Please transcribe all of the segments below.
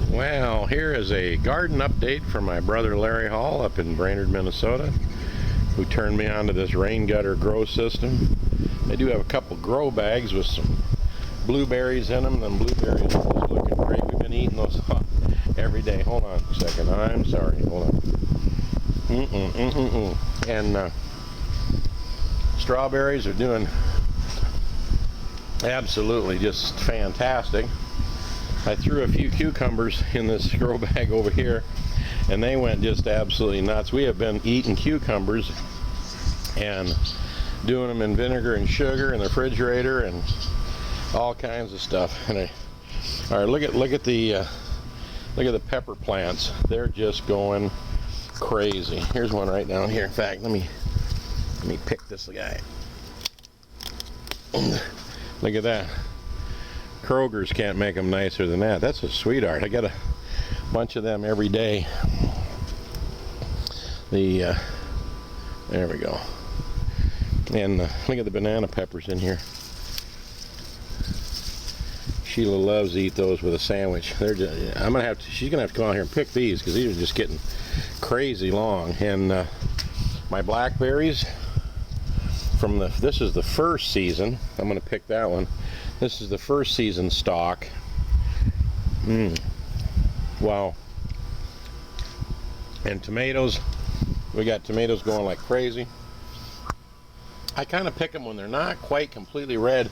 Well, here is a garden update from my brother Larry Hall up in Brainerd, Minnesota, who turned me on to this rain gutter grow system. I do have a couple grow bags with some blueberries in them. Them blueberries are just looking great. We've been eating those every day. Hold on a second. I'm sorry. Hold on. And strawberries are doing absolutely just fantastic. I threw a few cucumbers in this grow bag over here, and they went just absolutely nuts. We have been eating cucumbers and doing them in vinegar and sugar in the refrigerator and all kinds of stuff. And all right, look at the pepper plants. They're just going crazy. Here's one right down here. In fact, let me pick this guy. Look at that. Kroger's can't make them nicer than that. That's a sweetheart. I got a bunch of them every day. There we go. And look at the banana peppers in here. Sheila loves to eat those with a sandwich. They're just, she's gonna have to come out here and pick these because these are just getting crazy long. And my blackberries this is the first season. I'm gonna pick that one. This is the first season stock. Wow. And tomatoes, we got tomatoes going like crazy. I kind of pick them when they're not quite completely red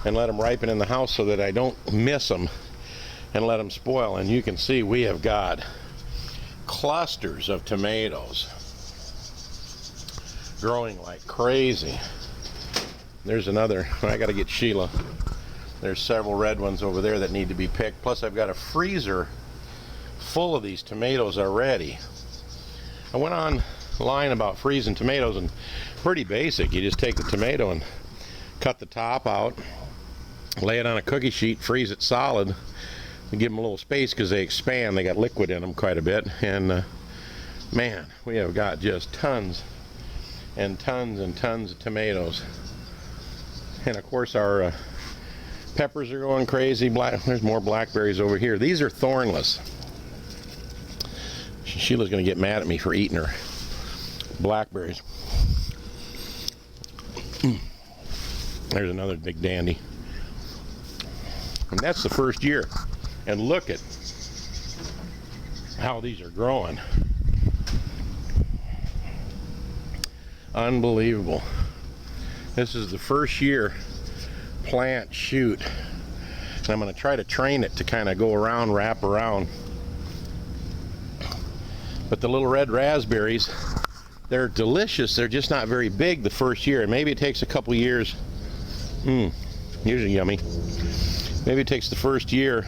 and let them ripen in the house so that I don't miss them and let them spoil. And you can see we have got clusters of tomatoes growing like crazy. There's another. I got to get Sheila. There's several red ones over there that need to be picked. Plus I've got a freezer full of these tomatoes already. I went online about freezing tomatoes, and pretty basic. You just take the tomato and cut the top out, lay it on a cookie sheet, freeze it solid, and give them a little space because they expand. They got liquid in them quite a bit. And man, we have got just tons and tons and tons of tomatoes. And of course our peppers are going crazy. There's more blackberries over here. These are thornless. Sheila's going to get mad at me for eating her blackberries. There's another big dandy. And that's the first year. And look at how these are growing. Unbelievable. This is the first year plant shoot, and I'm going to try to train it to kind of go around, wrap around. But the little red raspberries, they're delicious. They're just not very big the first year, and maybe it takes a couple years. Here's a yummy. Maybe it takes the first year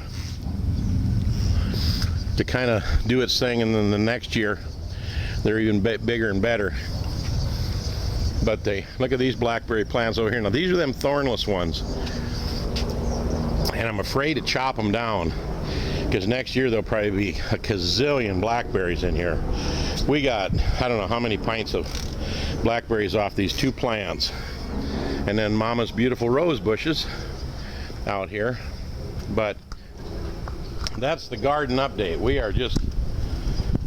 to kind of do its thing, and then the next year they're even bigger and better. But look at these blackberry plants over here. Now these are them thornless ones, and I'm afraid to chop them down because next year there'll probably be a gazillion blackberries in here. We got, I don't know how many pints of blackberries off these two plants, and then Mama's beautiful rose bushes out here. But that's the garden update. We are just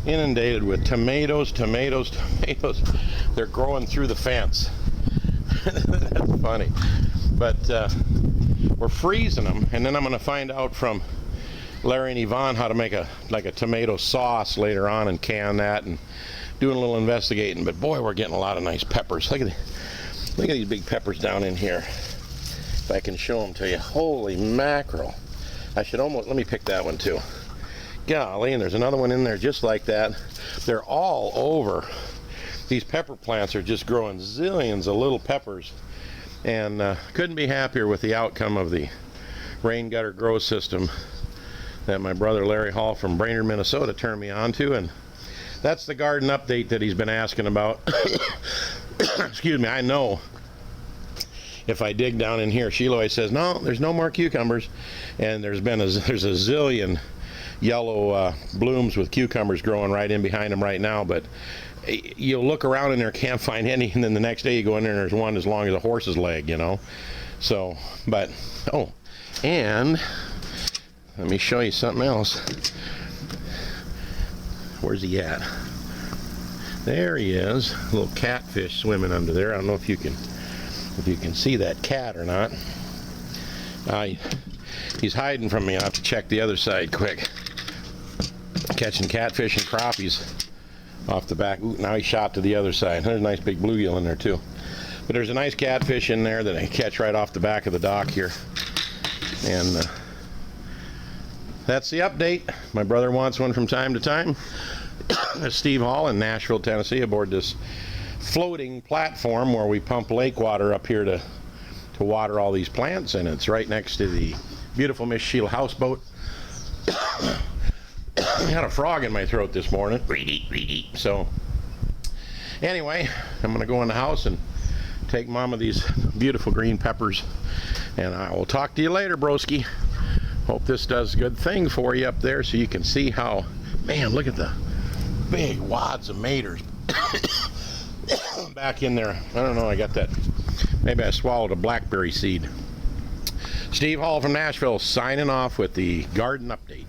inundated with tomatoes. They're growing through the fence. That's funny. But we're freezing them, and then I'm going to find out from Larry and Yvonne how to make a tomato sauce later on and can that, and doing a little investigating. But boy, we're getting a lot of nice peppers. Look at these big peppers down in here. If I can show them to you. Holy mackerel. Let me pick that one too. Golly, and there's another one in there just like that. They're all over. These pepper plants are just growing zillions of little peppers, and couldn't be happier with the outcome of the rain gutter grow system that my brother Larry Hall from Brainerd, Minnesota turned me on to. And that's the garden update that he's been asking about. Excuse me. I know if I dig down in here, Sheila always says, no, there's no more cucumbers, and there's a zillion yellow blooms with cucumbers growing right in behind them right now. But you'll look around in there, can't find any, and then the next day you go in there and there's one as long as a horse's leg, you know. So, but and let me show you something else. Where's he at? There he is. A little catfish swimming under there. I don't know if you can see that cat or not. He's hiding from me. I'll have to check the other side quick. Catching catfish and crappies off the back. Ooh, now he shot to the other side. There's a nice big bluegill in there too. But there's a nice catfish in there that I catch right off the back of the dock here. And that's the update. My brother wants one from time to time. Steve Hall in Nashville, Tennessee, aboard this floating platform where we pump lake water up here to water all these plants, and it's right next to the beautiful Miss Sheila houseboat. I had a frog in my throat this morning. So anyway, I'm going to go in the house and take Mama these beautiful green peppers, and I will talk to you later, broski. Hope this does a good thing for you up there so you can see how, man, look at the big wads of maters back in there. I don't know, I got that, maybe I swallowed a blackberry seed. Steve Hall from Nashville signing off with the garden update.